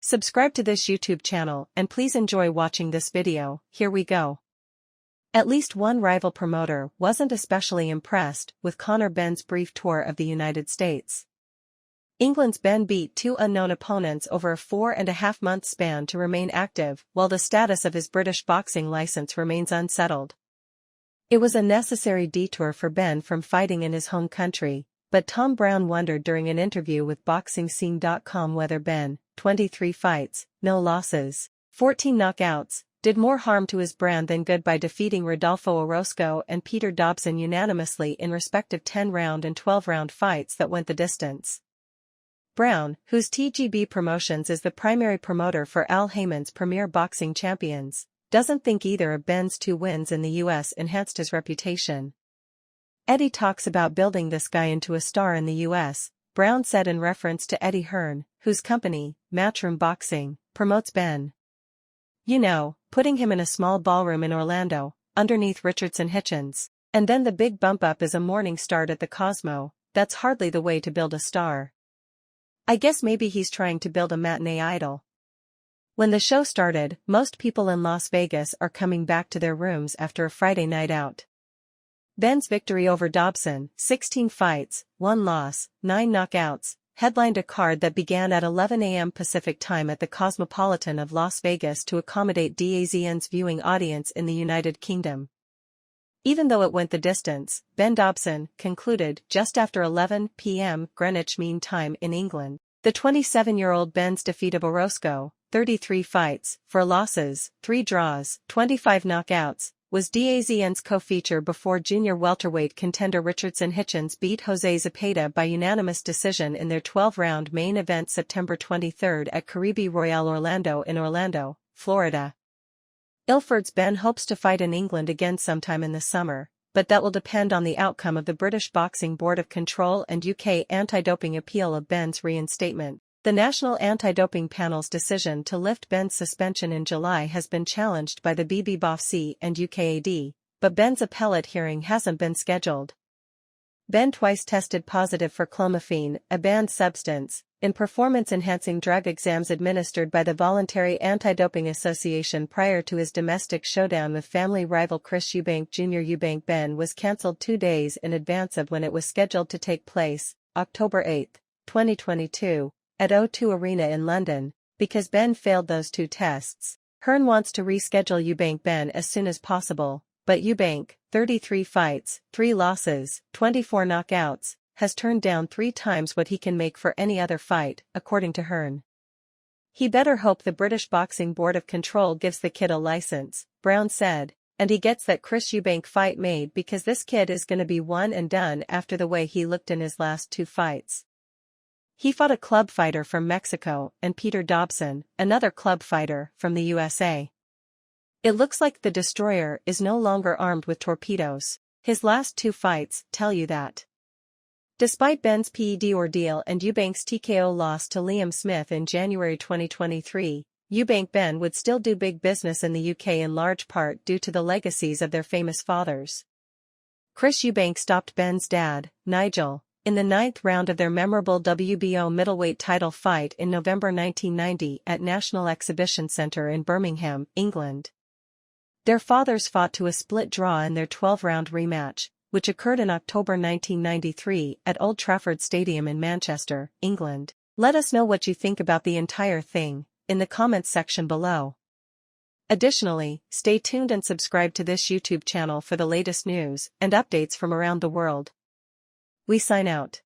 Subscribe to this YouTube channel and please enjoy watching this video. Here we go. At least one rival promoter wasn't especially impressed with Conor Benn's brief tour of the United States. England's Benn beat two unknown opponents over a 4.5-month span to remain active, while the status of his British boxing license remains unsettled. It was a necessary detour for Benn from fighting in his home country, but Tom Brown wondered during an interview with BoxingScene.com whether Benn, 23 fights, no losses, 14 knockouts, did more harm to his brand than good by defeating Rodolfo Orozco and Peter Dobson unanimously in respective 10-round and 12-round fights that went the distance. Brown, whose TGB Promotions is the primary promoter for Haymon's premier boxing champions, doesn't think either of Benn's two wins in the US enhanced his reputation. Eddie talks about building this guy into a star in the US, Brown said in reference to Eddie Hearn, whose company, Matchroom Boxing, promotes Benn. You know, putting him in a small ballroom in Orlando, underneath Richardson Hitchens, and then the big bump up is a morning start at the Cosmo, that's hardly the way to build a star. I guess maybe he's trying to build a matinee idol. When the show started, most people in Las Vegas are coming back to their rooms after a Friday night out. Benn's victory over Dobson, 16 fights, 1 loss, 9 knockouts, headlined a card that began at 11 a.m. Pacific Time at the Cosmopolitan of Las Vegas to accommodate DAZN's viewing audience in the United Kingdom. Even though it went the distance, Benn Dobson concluded just after 11 p.m. Greenwich Mean Time in England. The 27-year-old Benn's defeat of Orozco, 33 fights, 4 losses, 3 draws, 25 knockouts, was DAZN's co-feature before junior welterweight contender Richardson Hitchens beat Jose Zepeda by unanimous decision in their 12-round main event September 23 at Caribe Royale Orlando in Orlando, Florida. Ilford's Benn hopes to fight in England again sometime in the summer, but that will depend on the outcome of the British Boxing Board of Control and UK anti-doping appeal of Benn's reinstatement. The National Anti-Doping Panel's decision to lift Benn's suspension in July has been challenged by the BBBOFC and UKAD, but Benn's appellate hearing hasn't been scheduled. Benn twice tested positive for clomiphene, a banned substance, in performance-enhancing drug exams administered by the Voluntary Anti-Doping Association prior to his domestic showdown with family rival Chris Eubank Jr. Eubank Benn was cancelled 2 days in advance of when it was scheduled to take place, October 8, 2022, at O2 Arena in London, because Benn failed those 2 tests. Hearn wants to reschedule Eubank Benn as soon as possible, but Eubank, 33 fights, 3 losses, 24 knockouts, has turned down 3 times what he can make for any other fight, according to Hearn. He better hope the British Boxing Board of Control gives the kid a license, Brown said, and he gets that Chris Eubank fight made because this kid is gonna be one and done after the way he looked in his last 2 fights. He fought a club fighter from Mexico and Peter Dobson, another club fighter from the USA. It looks like the Destroyer is no longer armed with torpedoes. His last 2 fights tell you that. Despite Benn's PED ordeal and Eubank's TKO loss to Liam Smith in January 2023, Eubank Benn would still do big business in the UK in large part due to the legacies of their famous fathers. Chris Eubank stopped Benn's dad, Nigel, in the 9th round of their memorable WBO middleweight title fight in November 1990 at National Exhibition Centre in Birmingham, England. Their fathers fought to a split draw in their 12-round rematch, which occurred in October 1993 at Old Trafford Stadium in Manchester, England. Let us know what you think about the entire thing in the comments section below. Additionally, stay tuned and subscribe to this YouTube channel for the latest news and updates from around the world. We sign out.